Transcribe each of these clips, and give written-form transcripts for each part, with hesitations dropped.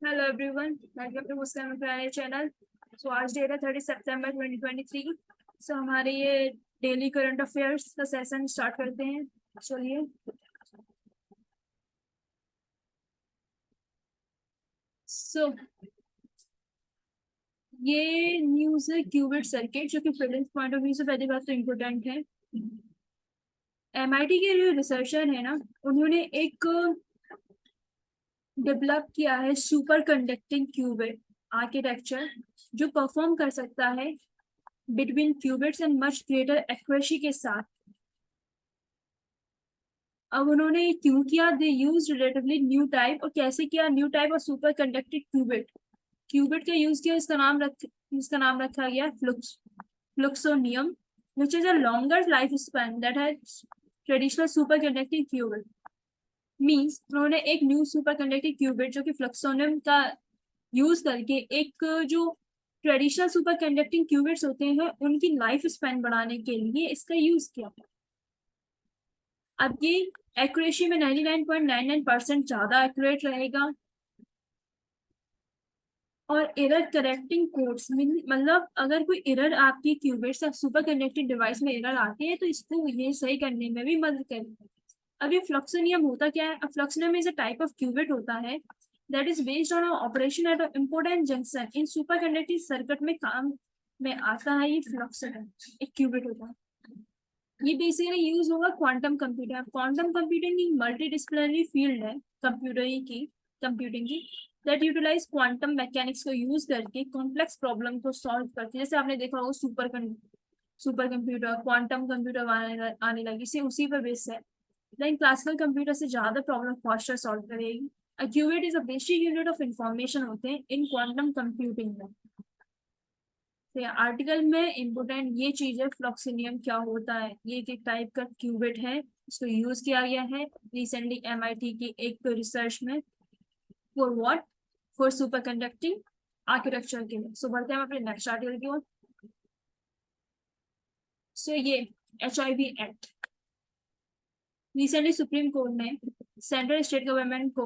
Hello everyone, welcome to मुस्कान पुराने channel. सो आज date है 30 सितंबर 2023। सो हमारे ये डेली करंट अफेयर्स का सेशन स्टार्ट करते हैं। चलिए। सो ये न्यूज़ है क्यूबिट सर्किट, जो कि फिजिक्स पॉइंट ऑफ व्यू से पहली बात तो इम्पोर्टेंट है। एमआईटी के जो रिसर्चर है ना, उन्होंने एक डेवलप किया है सुपर कंडक्टिंग क्यूबिट आर्किटेक्चर, जो परफॉर्म कर सकता है between qubits and much greater accuracy के साथ। अब उन्होंने ये क्यों किया? They use relatively new type. और कैसे किया? New type of super conductive qubit. Qubit का यूज किया, इसका नाम रखा गया fluxonium, which is a longer lifespan that has traditional superconducting qubit। Means उन्होंने एक न्यू सुपरकंडक्टिव क्यूबिट जो कि फ्लक्सोनियम का यूज करके एक जो ट्रेडिशनल सुपरकंडक्टिंग क्यूबिट्स होते हैं उनकी लाइफ स्पैन बढ़ाने के लिए इसका यूज किया। अब ये एक्यूरेसी में 99.99% ज्यादा एक्यूरेट रहेगा। और एरर करेक्टिंग कोड्स मतलब अगर कोई एरर आपकी क्यूबिट या सुपर कंडक्टिंग डिवाइस में एरर आती है तो इसको ये सही करने में भी मदद करेगा। अब ये फ्लक्सोनियम होता क्या है? अब fluxonium is a type of qubit होता है that is based on operation at important junction in super conducting circuit में काम में आता है। ये फ्लक्सोनियम एक क्यूबिट होता है। ये बेसिकली यूज होगा क्वांटम कंप्यूटर। क्वांटम कंप्यूटिंग एक मल्टी डिसिप्लिनरी फील्ड है कंप्यूटिंग की दैट यूटिलाइज क्वांटम मैकेनिक्स को यूज करके कॉम्प्लेक्स प्रॉब्लम को सॉल्व करती है। जैसे आपने देखा होगा सुपर कंप्यूटर, क्वांटम कंप्यूटर आने लगी से उसी पर बेस है। लेकिन क्लासिकल कंप्यूटर से ज्यादा प्रॉब्लम फास्टर सॉल्व करेगी। A qubit is a basic unit of information होते हैं इन क्वांटम कंप्यूटिंग में। तो आर्टिकल में इम्पोर्टेंट ये चीज है, फ्लॉक्सीनियम क्या होता है। ये एक टाइप का क्यूबिट है, इसको यूज किया गया है रिसेंटली एमआईटी की एक रिसर्च में। For what? For super conducting architecture के लिए। सो बढ़ते हैं हम अपने नेक्स्ट आर्टिकल की ओर। सो ये HIV act, recently supreme court ने सेंट्रल स्टेट गवर्नमेंट को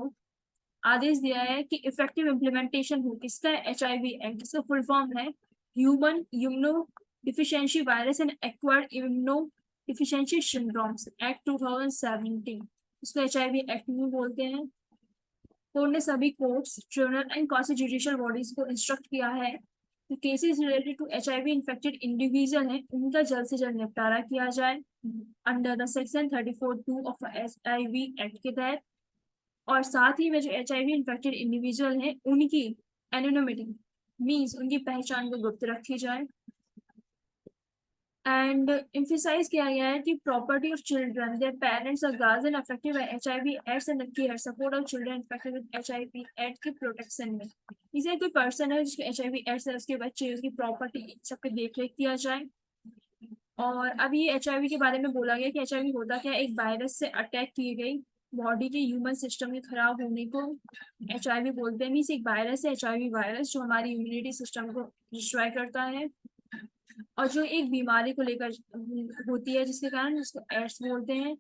आदेश दिया है कि इफेक्टिव इम्प्लीमेंटेशन हो किसका? HIV act. इसका फुल फॉर्म है human immuno deficiency virus and acquired immuno deficiency syndromes act 2017। इसको HIV एक्ट भी बोलते हैं। कोर्ट ने सभी courts, tribunal and quasi judicial bodies को इंस्ट्रक्ट किया है कि cases related to HIV infected individual हैं उनका जल्द से जल्द निपटारा किया जाए under the section 34(2) of HIV act के तहत। और साथ ही में जो HIV इन्फेक्टेड इंडिविजुअल हैं उनकी एनोनिमिटी मीन्स उनकी पहचान को गुप्त रखी जाए। एंड emphasize किया गया है कि property of children, their parents और guardian affected by HIV AIDS and care support of children infected with HIV AIDS के प्रोटेक्शन में। इसे कोई पर्सन है जिसको HIV एड्स है, उसके बच्चे, उसकी प्रॉपर्टी सबके देख रेख किया जाए। और अब ये HIV के बारे में बोला गया कि HIV होता क्या? एक वायरस से अटैक की गई बॉडी के ह्यूमन सिस्टम के खराब होने को HIV बोलते हैं। मीन्स एक वायरस है HIV वायरस जो हमारी इम्यूनिटी सिस्टम को डिस्ट्रॉय करता है और जो एक बीमारी को लेकर होती है जिसके कारण उसको एड्स बोलते हैं।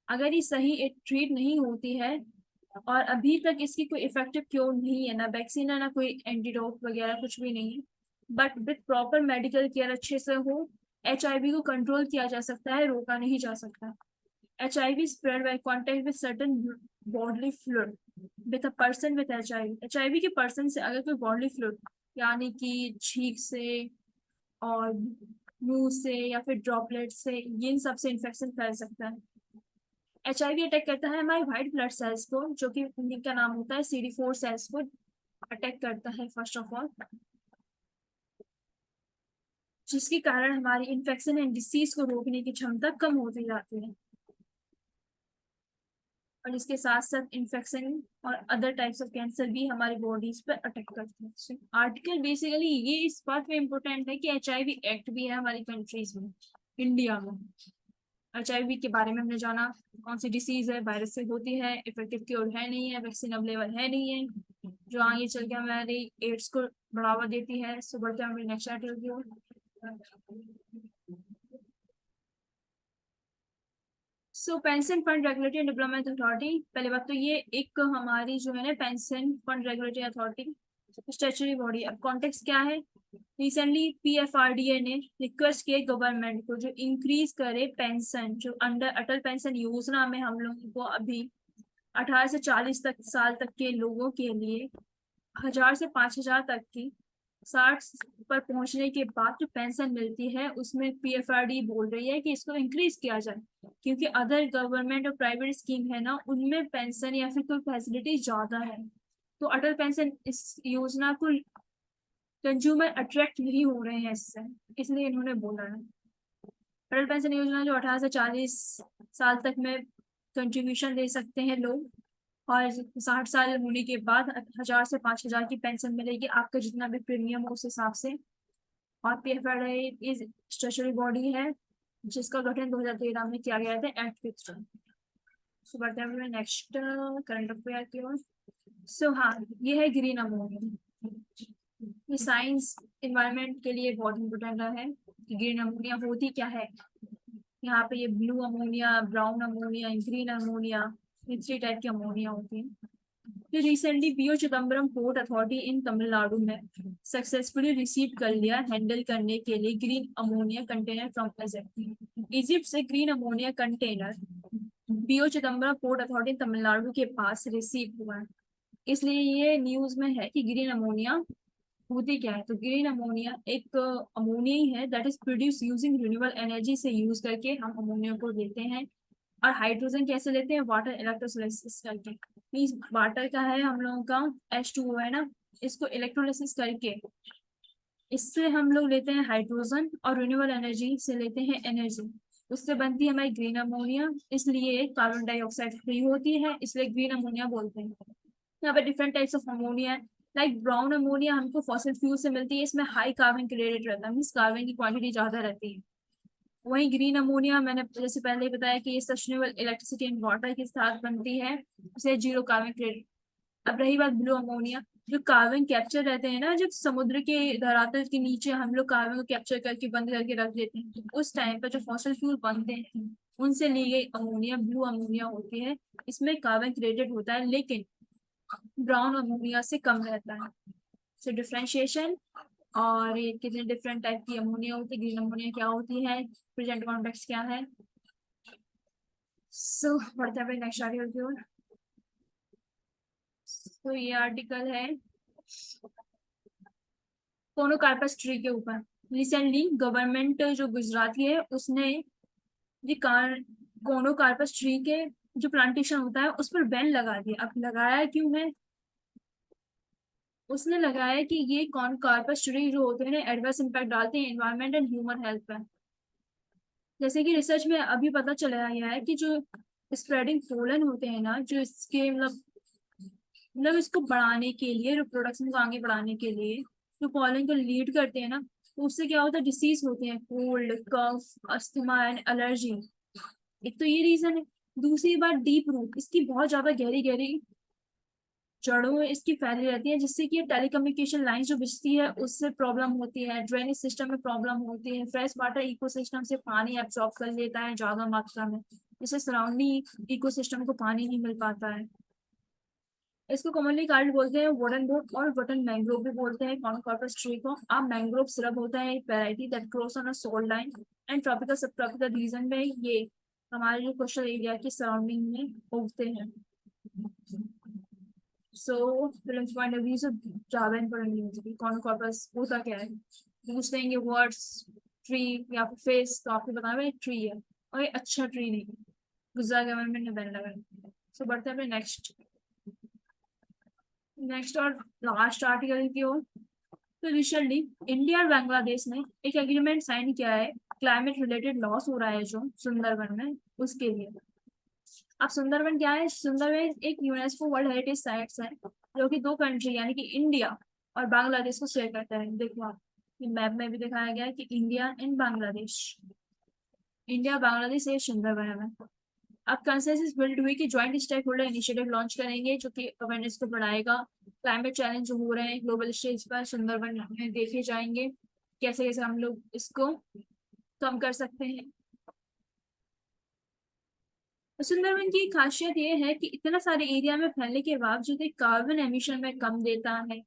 अगर ये सही ट्रीट नहीं होती है और अभी तक इसकी कोई इफेक्टिव क्योर नहीं है, ना वैक्सीन है ना कोई एंटीडोट वगैरह कुछ भी नहीं, but with proper medical care अच्छे से हो HIV को कंट्रोल किया जा सकता है, रोका नहीं जा सकता। HIV spread by contact with certain bodily fluid with a person with HIV के पर्सन से अगर कोई बॉडली फ्लूइड यानी कि छींक से और मुंह से या फिर ड्रॉपलेट से, इन सब से इन्फेक्शन फैल सकता है। HIV अटैक करता है हमारे व्हाइट ब्लड सेल्स को, जो कि उनका नाम होता है CD4 सेल्स को अटैक करता है फर्स्ट ऑफ ऑल, जिसके कारण हमारी इन्फेक्शन एंड डिसीज को रोकने की क्षमता कम होती जाती है। और इसके साथ साथ इन्फेक्शन और अदर टाइप्स ऑफ कैंसर भी हमारी बॉडीज पर अटैक करते हैं। आर्टिकल बेसिकली ये इस बात में इम्पोर्टेंट है कि HIV एक्ट भी है हमारी कंट्रीज में, इंडिया में। HIV के बारे में हमने जाना, कौन सी डिसीज है, वायरस से होती है, इफेक्टिव क्योर है नहीं है, वैक्सीन अवेलेबल है नहीं है, जो आगे चल के हमारी एड्स को बढ़ावा देती है। सो बढ़ते हैं हमारे नेक्स्ट आर्टिकल की ओर। So pension fund regulatory and development authority, पहले बात तो ये एक हमारी जो है ना pension fund regulatory authority statutory body. अब कॉन्टेक्स्ट क्या है, रिसेंटली पीएफआरडीए ने रिक्वेस्ट किया गवर्नमेंट को जो इंक्रीज करे पेंशन, जो अंडर अटल पेंशन योजना में हम लोगों को अभी 18 से 40 तक साल तक के लोगों के लिए 1000 से 5000 तक की 60 पर पहुंचने के बाद जो पेंशन मिलती है उसमें पीएफआरडी बोल रही है कि इसको इंक्रीज किया जाए, क्योंकि अदर गवर्नमेंट और प्राइवेट स्कीम है ना उनमें पेंशन या फिर कोई फैसिलिटी ज्यादा है। तो अटल पेंशन इस योजना को कंज्यूमर अट्रैक्ट नहीं हो रहे हैं इससे, इसलिए इन्होंने बोला है। अटल पेंशन योजना जो 18 से 40 साल तक में कंट्रीब्यूशन दे सकते हैं लोग, और 60 साल होने के बाद 1000 से 5000 की पेंशन मिलेगी, आपका जितना भी प्रीमियम हो उस हिसाब से। और पीएफआरडीए इज स्टेचुटरी बॉडी है जिसका गठन 2013 में किया गया था एक्ट के थ्रू। सो बढ़ते हैं नेक्स्ट करंट अफेयर की ओर। सो हाँ, ये है ग्रीन अमोनिया। ये साइंस इन्वायरमेंट के लिए बहुत इंपॉर्टेंट है कि ग्रीन अमोनिया होती क्या है। यहाँ पे ये blue ammonia, brown ammonia, green ammonia, ये 3 टाइप की अमोनिया होती है। ये recently VO Chidambaram port authority in Tamil Nadu में सक्सेसफुली रिसीव कर लिया हैंडल करने के लिए green ammonia container from Egypt. Egypt से green ammonia container VO Chidambaram port authority Tamil Nadu के पास रिसीव हुआ है। इसलिए ये न्यूज में है कि ग्रीन अमोनिया होती क्या है। तो ग्रीन अमोनिया एक अमोनिया ही है that is produce using renewable energy से यूज करके हम अमोनिया को लेते हैं। और हाइड्रोजन कैसे लेते हैं, वाटर इलेक्ट्रोलिसिस करके। मीन्स वाटर का है हम लोगों का H2O है ना, इसको इलेक्ट्रोलिसिस करके इससे हम लोग लेते हैं हाइड्रोजन और रिन्यूएबल एनर्जी से लेते हैं एनर्जी, उससे बनती है हमारी ग्रीन अमोनिया। इसलिए कार्बन डाइऑक्साइड फ्री होती है, इसलिए ग्रीन अमोनिया बोलते हैं। यहाँ पे डिफरेंट टाइप्स ऑफ अमोनिया है। लाइक ब्राउन अमोनिया हमको फॉसिल फ्यूल से मिलती है, इसमें हाई कार्बन क्रेडिट रहता है, मीन्स कार्बन की क्वांटिटी ज्यादा रहती है। वहीं ग्रीन अमोनिया मैंने जैसे पहले ही बताया कि ये सस्टेनेबल इलेक्ट्रिसिटी एंड वाटर के साथ बनती है, इसे जीरो कार्बन क्रेडिट। अब रही बात ब्लू अमोनिया, जो कार्बन कैप्चर रहते हैं ना, जब समुद्र के धरातल के नीचे हम लोग कार्बन को कैप्चर करके बंद करके रख देते हैं, तो उस टाइम पर जो फॉसिल फ्यूल बनते हैं उनसे ली गई अमोनिया ब्लू अमोनिया होती है। इसमें कार्बन क्रेडिट होता है लेकिन ब्राउन अमोनिया से कम रहता है। सो डिफ्रेंशिएशन, और ये कितने डिफरेंट टाइप की अमोनिया होती है, ग्रीन अमोनिया क्या होती है, प्रेजेंट कॉन्टेक्स्ट क्या है। सो बढ़ते हैं नेक्स्ट आर्टिकल की ओर। तो ये आर्टिकल है कोनोकार्पस ट्री के ऊपर। रिसेंटली गवर्नमेंट जो गुजरात की है उसने ये कोनोकार्पस ट्री के जो प्लांटेशन होता है उस पर बैन लगा दिया। अब लगाया क्यों है, उसने लगाया कि ये कोनोकार्पस ट्री जो होते हैं ना एडवर्स इम्पैक्ट डालते हैं एनवायरमेंट एंड ह्यूमन हेल्थ पर। जैसे कि रिसर्च में अभी पता चला गया है कि जो स्प्रेडिंग पोलन होते हैं ना, जो इसके मतलब इसको बढ़ाने के लिए, रिप्रोडक्शन को आगे बढ़ाने के लिए जो पोलन को लीड करते हैं ना, तो उससे क्या होता है, डिसीज होते हैं, cold, cough, asthma and allergy. एक तो ये रीजन है। दूसरी बात डीप रूट, इसकी बहुत ज्यादा गहरी गहरी जड़ों में इसकी फैली रहती है, जिससे कि टेलीकम्युनिकेशन लाइन जो बिजती है उससे प्रॉब्लम होती है, ड्रेनेज सिस्टम में प्रॉब्लम होती है, फ्रेश वाटर इकोसिस्टम से पानी एब्सॉर्ब कर लेता है ज्यादा मात्रा में, जिससे सराउंडिंग इकोसिस्टम को पानी नहीं मिल पाता है। इसको कॉमनली कार्ड बोलते हैं, वुडन बोट और वुडन मैंग्रोव भी बोलते हैं कॉर्पस ट्री को। अब मैंग्रोव सिरप होता है एक variety that grows on a saline and tropical subtropical region में ये हमारे जो कोस्टल एरिया की सराउंडिंग में उगते हैं। So film point of view से ज्यादा इंपॉर्टेंट नहीं, कॉर्पस होता क्या है, पूछ लेंगे वर्ड्स ट्री या फिर फेस, तो आपको बताना ट्री है और ये अच्छा ट्री नहीं है, गुजरात गवर्नमेंट ने बैन लगाया। सो बढ़ते हैं अपने नेक्स्ट नेक्स्ट और लास्ट आर्टिकल की ओर। तो रिसेंटली इंडिया और बांग्लादेश ने एक एग्रीमेंट साइन किया है क्लाइमेट रिलेटेड लॉस हो रहा है जो सुंदरबन में उसके लिए। अब सुंदरबन क्या है, सुंदरबन एक यूनेस्को वर्ल्ड हेरिटेज साइट्स है जो कि 2 कंट्री यानी कि इंडिया और बांग्लादेश को शेयर करता है। देखो आप मैप में भी दिखाया गया है कि India and Bangladesh, India Bangladesh ये सुंदरबन है। अब कंसेंसस बिल्ड हुई कि joint stakeholder initiative launch करेंगे जो कि अवेयरनेस को बढ़ाएगा। क्लाइमेट चैलेंज जो हो रहे हैं ग्लोबल स्टेज पर सुंदरबन में देखे जाएंगे, कैसे कैसे हम लोग इसको कम कर सकते हैं। सुंदरबन की खासियत ये है कि इतना सारे एरिया में फैलने के बावजूद ये कार्बन एमिशन में कम देता है,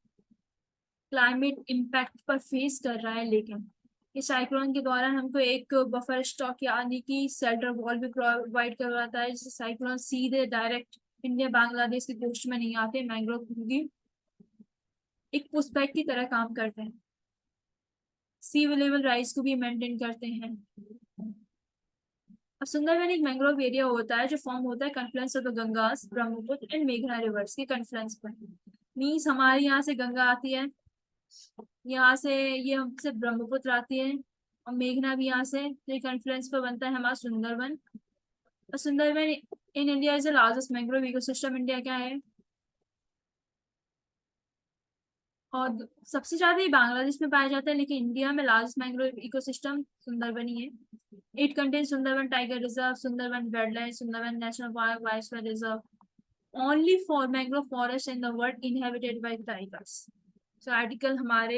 क्लाइमेट इम्पैक्ट पर फेस कर रहा है, लेकिन ये साइक्लोन के दौरान हमको एक बफर स्टॉक यानी कि शेल्टर वॉल भी प्रोवाइड करवाता है, जिससे साइक्लोन सीधे डायरेक्ट इंडिया बांग्लादेश की कोस्ट में नहीं आते, मैंग्रोव की एक पुशबैक की तरह काम करते हैं, सी लेवल राइज को भी मेंटेन करते हैं। अब सुंदरबन एक मैंग्रोव एरिया होता है जो फॉर्म होता है confluence of the Gangas, Brahmaputra and मेघना रिवर्स के कन्फ्लुएंस पर। मीन्स हमारे यहाँ से गंगा आती है, यहाँ से ये हमसे ब्रह्मपुत्र आती है, और मेघना भी यहाँ से, तो ये कन्फ्लुएंस पर बनता है हमारा सुंदरबन। और Sundarban in India is the largest mangrove ecosystem. India क्या है, और सबसे ज्यादा ये बांग्लादेश में पाया जाता है, लेकिन इंडिया में लार्जेस्ट मैंग्रोव इकोसिस्टम सुंदरबन ही है। It contains Sundarban tiger reserve, Sundarban wetland, Sundarban national park, wild reserve, only for mangrove forest in the world inhabited by tigers। So article हमारे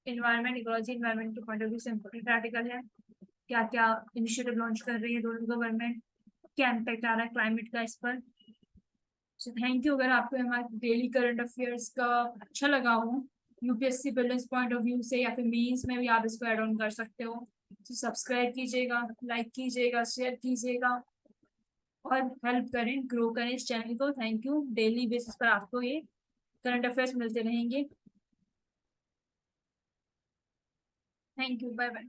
इन्वायरमेंट इकोलॉजी इन्वायरमेंट के पॉइंट ऑफ व्यू से important article है। क्या क्या initiative launch कर रही है दोनों गवर्नमेंट, क्या इम्पैक्ट आ रहा है क्लाइमेट का इस पर। So thank you. अगर आपको हमारे डेली करंट अफेयर्स का अच्छा लगा हो UPSC prelims point of view से, या फिर मेंस में भी आप इसको ऐड ऑन कर सकते हो, तो सब्सक्राइब कीजिएगा, लाइक कीजिएगा, शेयर कीजिएगा, और हेल्प करें, ग्रो करें इस चैनल को। Thank you. डेली बेसिस पर आपको ये करंट अफेयर्स मिलते रहेंगे। Thank you, bye bye.